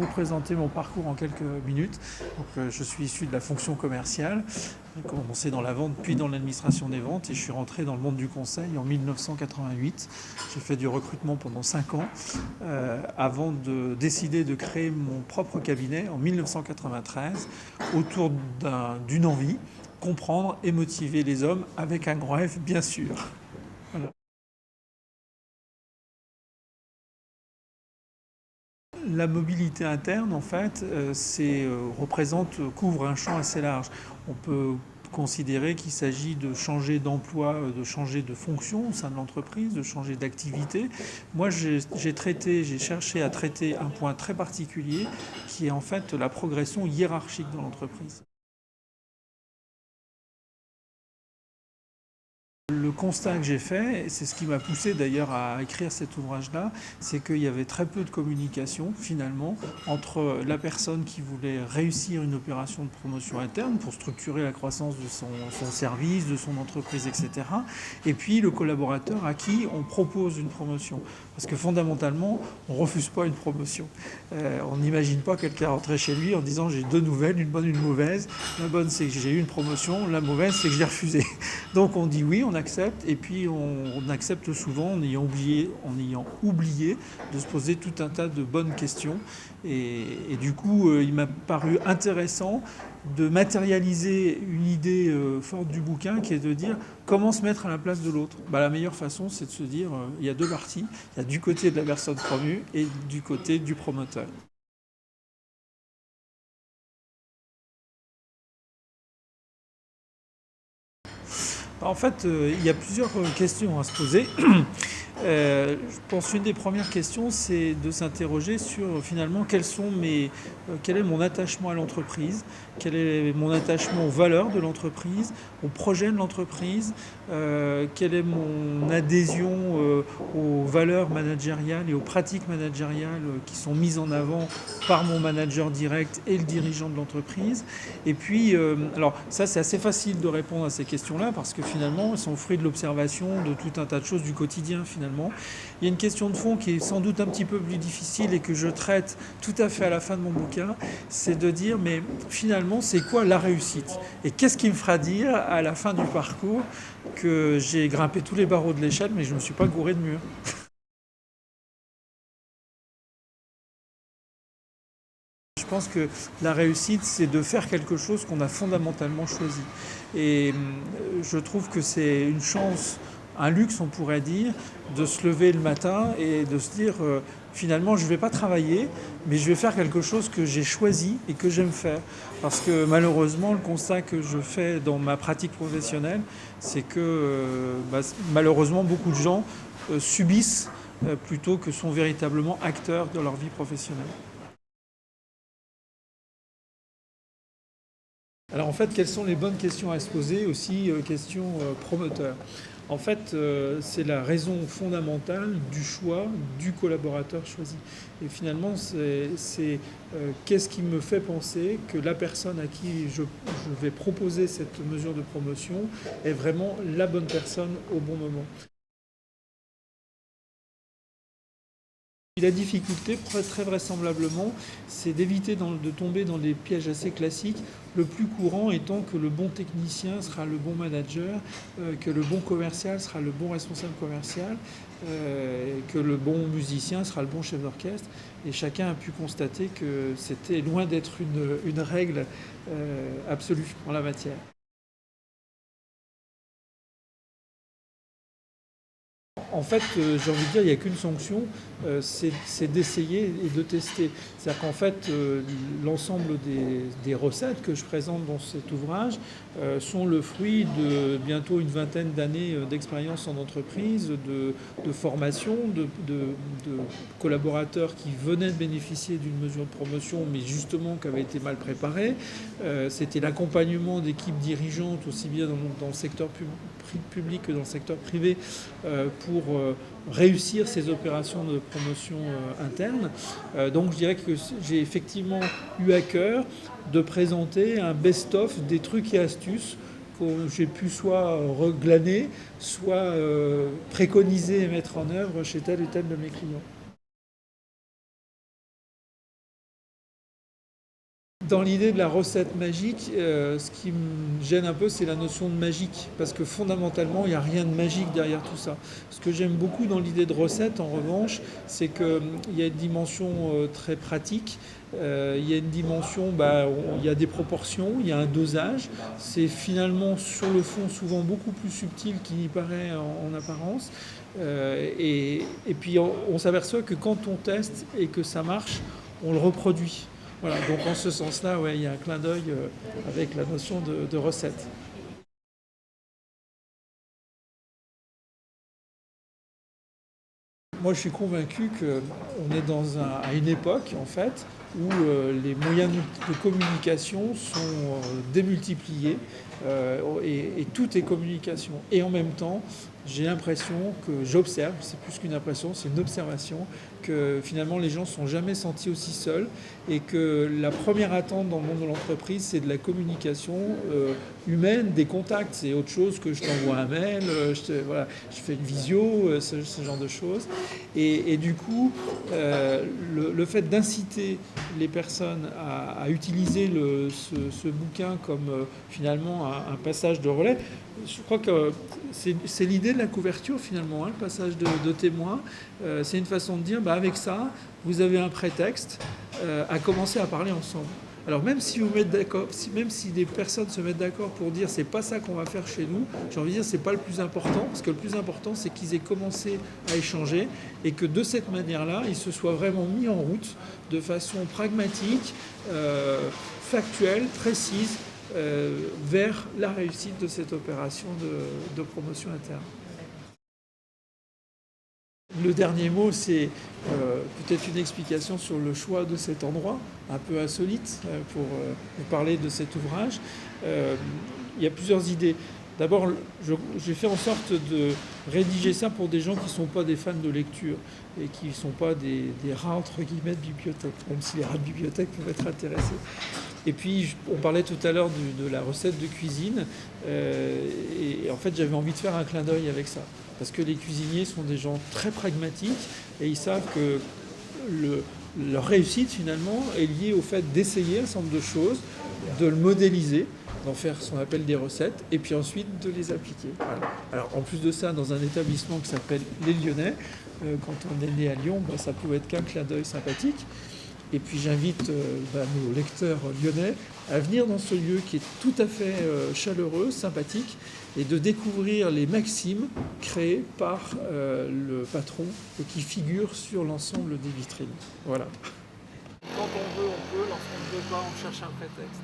vous présenter mon parcours en quelques minutes. Donc, je suis issu de la fonction commerciale. J'ai commencé dans la vente, puis dans l'administration des ventes, et je suis rentré dans le monde du conseil en 1988. J'ai fait du recrutement pendant 5 ans, avant de décider de créer mon propre cabinet en 1993, autour d'une envie, comprendre et motiver les hommes avec un grand F, bien sûr. Voilà. La mobilité interne, en fait, couvre un champ assez large. On peut considérer qu'il s'agit de changer d'emploi, de changer de fonction au sein de l'entreprise, de changer d'activité. Moi, j'ai cherché à traiter un point très particulier qui est en fait la progression hiérarchique dans l'entreprise. Le constat que j'ai fait, et c'est ce qui m'a poussé d'ailleurs à écrire cet ouvrage-là, c'est qu'il y avait très peu de communication finalement entre la personne qui voulait réussir une opération de promotion interne pour structurer la croissance de son service, de son entreprise, etc. Et puis le collaborateur à qui on propose une promotion. Parce que fondamentalement, on ne refuse pas une promotion. On n'imagine pas quelqu'un rentrer chez lui en disant j'ai deux nouvelles, une bonne, une mauvaise. La bonne c'est que j'ai eu une promotion, la mauvaise c'est que je l'ai refusée. Donc on dit oui, on accepte, et puis on accepte souvent en ayant oublié de se poser tout un tas de bonnes questions. Et du coup, il m'a paru intéressant de matérialiser une idée forte du bouquin qui est de dire comment se mettre à la place de l'autre. La meilleure façon, c'est de se dire il y a deux parties. Il y a du côté de la personne promue et du côté du promoteur. En fait, il y a plusieurs questions à se poser. Je pense qu'une des premières questions, c'est de s'interroger sur finalement quel est mon attachement à l'entreprise, quel est mon attachement aux valeurs de l'entreprise, au projet de l'entreprise, quelle est mon adhésion aux valeurs managériales et aux pratiques managériales qui sont mises en avant par mon manager direct et le dirigeant de l'entreprise. Et puis, alors ça c'est assez facile de répondre à ces questions-là parce que finalement elles sont le fruit de l'observation de tout un tas de choses du quotidien finalement. Il y a une question de fond qui est sans doute un petit peu plus difficile et que je traite tout à fait à la fin de mon bouquin, c'est de dire mais finalement c'est quoi la réussite? Et qu'est-ce qui me fera dire à la fin du parcours que j'ai grimpé tous les barreaux de l'échelle mais je ne me suis pas gouré de mur? Je pense que la réussite, c'est de faire quelque chose qu'on a fondamentalement choisi. Et je trouve que c'est une chance, un luxe, on pourrait dire, de se lever le matin et de se dire finalement, je ne vais pas travailler, mais je vais faire quelque chose que j'ai choisi et que j'aime faire. Parce que malheureusement, le constat que je fais dans ma pratique professionnelle, c'est que malheureusement, beaucoup de gens subissent plutôt que sont véritablement acteurs de leur vie professionnelle. Alors en fait, quelles sont les bonnes questions à se poser aussi, question promoteur. En fait, c'est la raison fondamentale du choix du collaborateur choisi. Et finalement, qu'est-ce qui me fait penser que la personne à qui je vais proposer cette mesure de promotion est vraiment la bonne personne au bon moment. La difficulté, très vraisemblablement, c'est d'éviter de tomber dans des pièges assez classiques, le plus courant étant que le bon technicien sera le bon manager, que le bon commercial sera le bon responsable commercial, que le bon musicien sera le bon chef d'orchestre. Et chacun a pu constater que c'était loin d'être une règle absolue en la matière. En fait, j'ai envie de dire, il n'y a qu'une sanction, c'est d'essayer et de tester. C'est-à-dire qu'en fait, l'ensemble des recettes que je présente dans cet ouvrage sont le fruit de bientôt une vingtaine d'années d'expérience en entreprise, de formation, de collaborateurs qui venaient de bénéficier d'une mesure de promotion, mais justement qui avait été mal préparée. C'était l'accompagnement d'équipes dirigeantes, aussi bien dans le secteur public que dans le secteur privé, pour réussir ces opérations de promotion interne. Donc je dirais que j'ai effectivement eu à cœur de présenter un best-of des trucs et astuces que j'ai pu soit reglaner, soit préconiser et mettre en œuvre chez tel et tel de mes clients. Dans l'idée de la recette magique, ce qui me gêne un peu, c'est la notion de magique, parce que fondamentalement, il n'y a rien de magique derrière tout ça. Ce que j'aime beaucoup dans l'idée de recette, en revanche, c'est qu'il y a une dimension très pratique, il y a une dimension, il y a des proportions, il y a un dosage. C'est finalement, sur le fond, souvent beaucoup plus subtil qu'il n'y paraît en apparence. Et puis, on s'aperçoit que quand on teste et que ça marche, on le reproduit. Voilà, donc en ce sens-là, ouais, il y a un clin d'œil avec la notion de recette. Moi, je suis convaincu qu'on est à une époque, en fait, où les moyens de communication sont démultipliés et tout est communication. Et en même temps, j'ai l'impression que j'observe, c'est plus qu'une impression, c'est une observation, que finalement les gens ne sont jamais sentis aussi seuls et que la première attente dans le monde de l'entreprise, c'est de la communication humaine, des contacts. C'est autre chose que je t'envoie un mail, voilà, je fais une visio, ce genre de choses. Et du coup, le fait d'inciter les personnes à utiliser ce bouquin comme finalement un passage de relais, je crois que c'est l'idée de la couverture finalement, hein, le passage de témoin. C'est une façon de dire, avec ça, vous avez un prétexte à commencer à parler ensemble. Alors même si vous mettez d'accord, même si des personnes se mettent d'accord pour dire c'est pas ça qu'on va faire chez nous, j'ai envie de dire c'est pas le plus important, parce que le plus important c'est qu'ils aient commencé à échanger et que de cette manière-là, ils se soient vraiment mis en route de façon pragmatique, factuelle, précise, vers la réussite de cette opération de promotion interne. Le dernier mot, c'est peut-être une explication sur le choix de cet endroit, un peu insolite, pour vous parler de cet ouvrage. Il y a plusieurs idées. D'abord, j'ai fait en sorte de rédiger ça pour des gens qui ne sont pas des fans de lecture et qui ne sont pas des rats, entre guillemets, de bibliothèque, même si les rats de bibliothèque peuvent être intéressés. Et puis, on parlait tout à l'heure de la recette de cuisine. Et en fait, j'avais envie de faire un clin d'œil avec ça. Parce que les cuisiniers sont des gens très pragmatiques et ils savent que leur réussite, finalement, est liée au fait d'essayer un certain nombre de choses, de le modéliser, d'en faire ce qu'on appelle des recettes, et puis ensuite de les appliquer. Voilà. Alors, en plus de ça, dans un établissement qui s'appelle Les Lyonnais, quand on est né à Lyon, ça pouvait être qu'un clin d'œil sympathique. Et puis j'invite nos lecteurs lyonnais à venir dans ce lieu qui est tout à fait chaleureux, sympathique, et de découvrir les maximes créées par le patron et qui figurent sur l'ensemble des vitrines. Voilà. Quand on veut, on peut. Lorsqu'on ne veut pas, on cherche un prétexte.